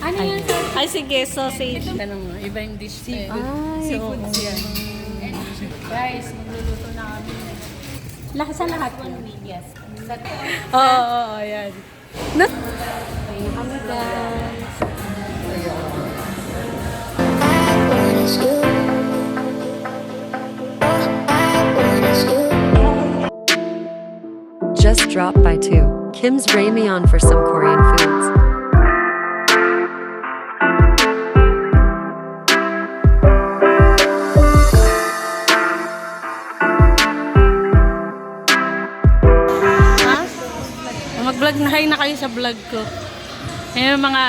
Ano yan? Ay, sige, sausage. Tanong mo, iba yung dish eh. Ay, Seafoods yan. Guys, magluluto na kami. Lahat sa lahat, 1 meal, yes. Oo, ayan. Na Kami guys. Just dropped by too. Kim's Ramyeon for some Korean foods. Ha? Mag-vlog na kayo sa vlog ko. Ayun mga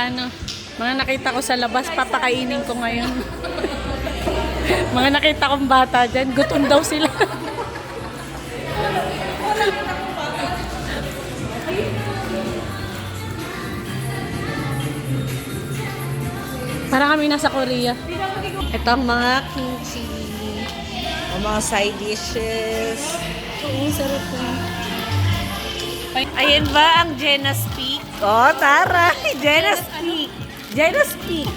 mga nakita ko sa labas, papakainin ko ngayon. Mga nakita kong bata dyan, gutom daw sila. Para kami nasa Korea. Ito ang mga kimchi. O mga side dishes. Oo, sarap po. Ayan ba ang Jenna's Peak? Oh, tara! Jenna's Peak! Jenna's Peak!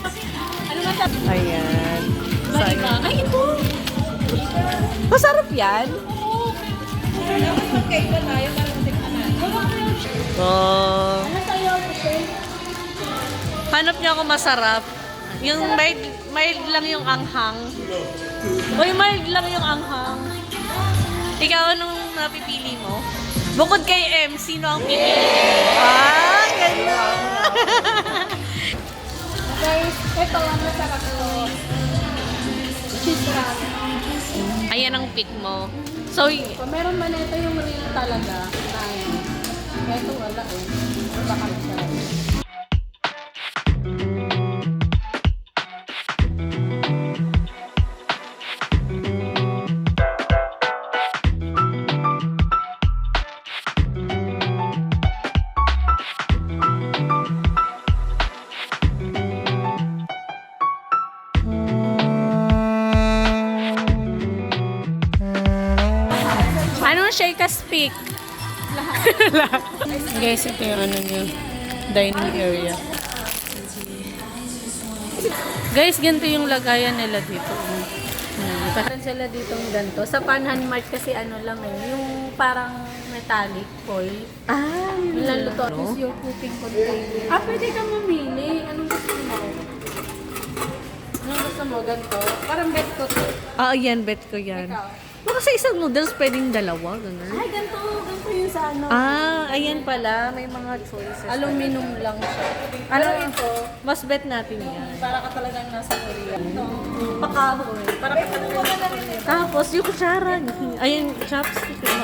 Ano ba sabi? Ayan. Baliba. Ay, ito! Masarap yan. Oh. Hanap niyo ako masarap. Yung mild lang yung anghang. Uy, mild lang yung anghang. Ikaw, anong napipili mo? Bukod kay M, sino ang pipili mo? Ah, gano'n. Guys, ito ang masarap to. Cheese wrap. Ayan ang pick mo. So, Kung meron man ito yung real talaga. Ayun. Ito wala eh. Baka masarap. anong shake a speak? Lahat. Guys, ito yung dining area. Guys, ganito yung lagayan nila dito. Meron sila ditong ganito. Sa Panhan Mart kasi lang yung parang metallic foil. Yung laluto. Is your cooking container. Pwede kang mamili. Anong gusto mo? Anong gusto mo? Ganito? Parang bet ko to. Yan, bet ko yan. Ikaw? Baka sa isang noodles, pwedeng dalawa, gano'n. Ay, ganito. Ganito yung sa Ayan pala. May mga choices. Aluminum lang siya. Ano Pero ito, Mas bet natin yan. para ka talagang nasa Korea. Ito, pakahoy. Para ka talagang nasa Korea. Tapos, yung kutsara. Ayan, chopstick. Oo,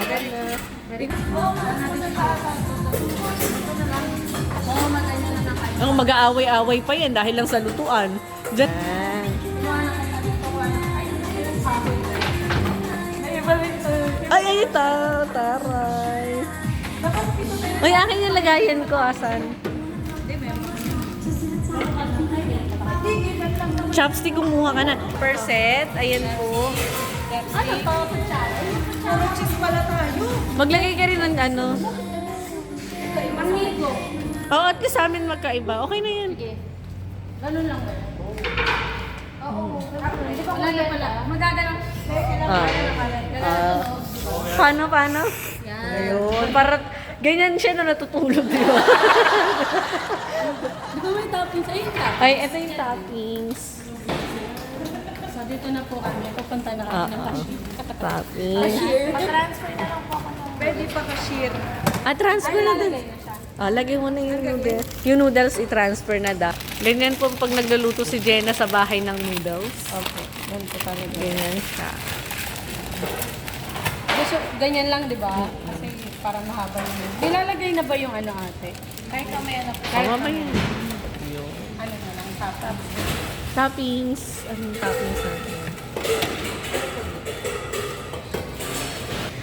maganda na lang kayo. Ang mag-aaway-aaway pa yan dahil lang sa lutuan. Diyan. Ay, taray. Uy, akin yung lagayan ko, asan? Chopstick, kumuha ka na. Per set, ayan po. Ano to? Puro cheese pala tayo. Maglagay ka rin ng ano. Amigo. Oo, at least sa amin magkaiba. Okay na yan. Sige. Ganun lang ba? Oo. Wala na pala. Magagalaw. Paano? Yan. Ayun. Para, ganyan siya na natutulog, di ba? Di ba may toppings? Ayun ka. Ay, ito yung toppings. So, dito na po kami. Pupunta na kami ng cashier. Toppings. Pa-transfer na lang po ako. Pwede pa cashier. Transfer na din. Lalagay na siya. Lagay mo na yung noodles. Yung noodles, i-transfer na da. Ganyan po pag nagluluto si Jenna sa bahay ng noodles. Okay. Ganito talaga. Ganyan siya. Gusto, ganyan lang, di ba? Kasi parang mahaba yun. Nilalagay na ba yung ano ate? Kahit mamaya na po. Kahit Mamaya. ano na lang, tapos. Toppings. Anong toppings natin?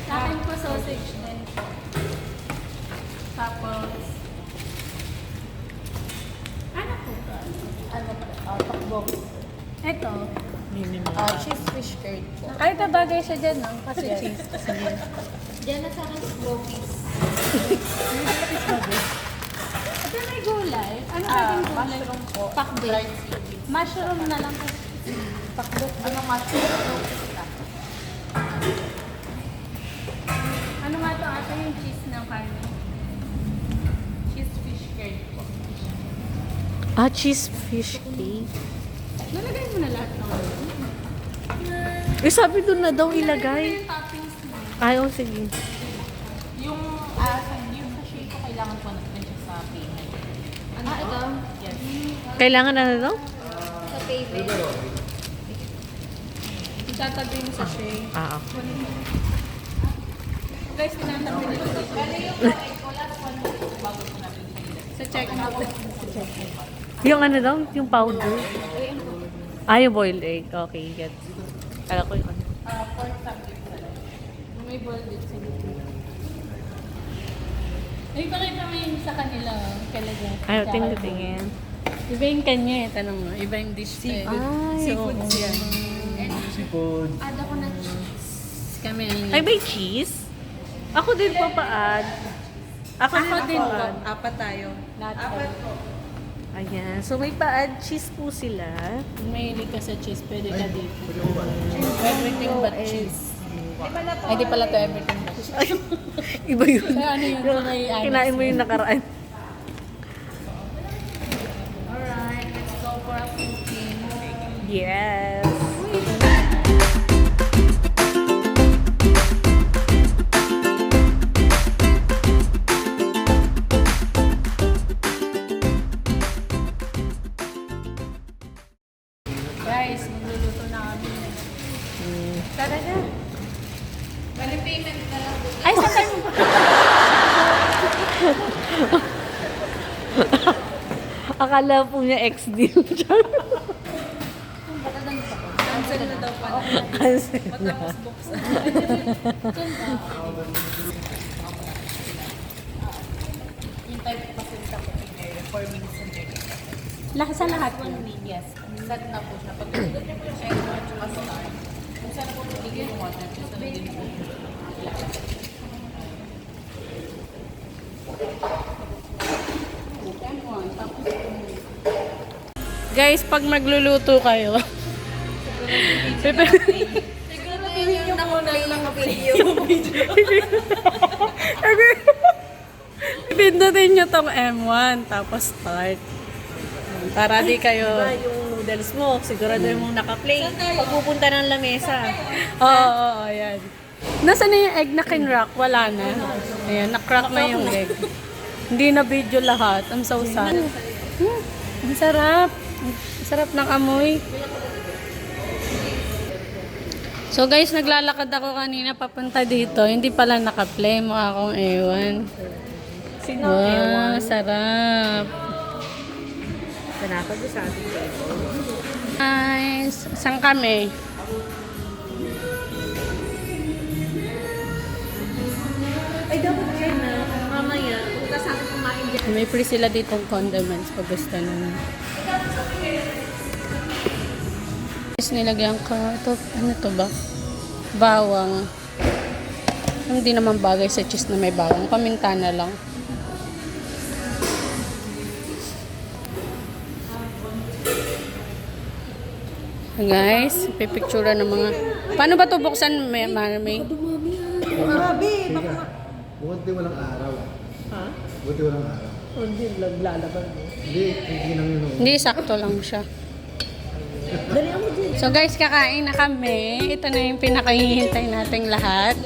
Sa akin po sausage din po. Tapos, ano po ba? Ano po? Takbok. Ito. Cheese fish curd po. Ay, ito bagay siya dyan, no? Kasi cheese. Diyan na sa akin, smokies. Ate, may gulay. Ano pwedeng gulay? Mushroom po. Pakbet. Mushroom na lang po. Pakbet. Anong mushroom? Ano nga to ate yung cheese ng karne? Cheese fish cake po. Cheese fish cake. Nalagay mo na lahat ng ano? Sabi doon na daw ilagay. Yung toppings mo. Ay, sige. Yung sachet ko kailangan po natin siya sa payment. Ano ito? Yes. Kailangan ano daw? Sa payment. Itatabi mo sa tray. Okay. Guys, tinatabi nila dito. Sa check out. Yung ano daw? Yung powder? Yung boiled egg. Okay, get. Kala ko yung ano. Pork subject na lang. May bowl dito sa gitna. Ay, pakita mo yung sa kanila. Kalaga. Ayaw, tingin. Iba yung kanya eh. Tanong mo. Iba yung dish to eh. Seafoods yan. Seafood. Add ako ng cheese. Kami ang Ay, may cheese? Ako din po pa-add. Ako din po. Apat tayo. lahat. Ayan. So, may pa-add cheese po sila. Kung mahilig ka sa cheese, pwede ka dito. Everything but cheese. Ay, di pala to everything but cheese. Iba yun. Kaya ano yun? Kung may honest. Kinain mo yung nakaraan. Alright, let's go for a cooking. Yes. Guys, magluluto na kami. Talaga. Bali payment na lang. Ay, sa tayo mo. Akala po niya ex-deal. Cancel na daw pala. Cancel. Matapos buksan. Yung type ko kasi sa cooking area, 4 minutes and 30 seconds. Lahat sa lahat. Yes. Set na po siya. Pag pinagod niyo po yung egg at saka star, kung saan po bigyan yung water, just na din po. Guys, pag magluluto kayo, Siguro yung nakunay lang ang video. pindutin nyo tong M1, tapos start. Para di kayo... Yung noodles mo, sigurado yung naka-play. Pag pupunta ng lamesa. Oo, ayan. Nasaan na yung egg na kinrock? Wala na. Ayan, nakrock na yung egg. Hindi na video lahat. I'm so sad. Ang sarap. Ang sarap ng amoy. So guys, naglalakad ako kanina papunta dito. Hindi pala naka-play mo akong ewan. Sino Wow, sarap. Sanapag sa ating table. Nice. Saan kami? Ay, dapat dyan na. Mamaya, punta sa akin kumain dyan. May free sila ditong condiments pag gusto nyo. Guys, nilagyan ko. Ito, ano to ba? Bawang. Hindi naman bagay sa cheese na may bawang. Paminta na lang. Guys, pipictura ng mga... Paano ba ito buksan, Marmy? Buti walang araw. Ha? Buti walang araw. Hindi, naglalaban mo. Hindi nang yun. Hindi, sakto lang siya. Dali mo dyan. So guys, kakain na kami. Ito na yung pinakahihintay nating lahat.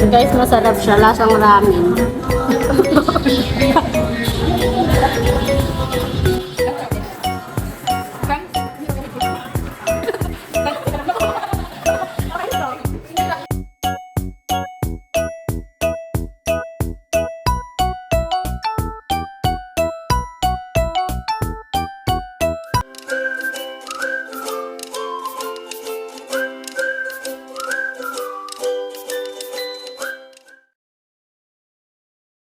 Guys, masarap siya. Lasang ramen.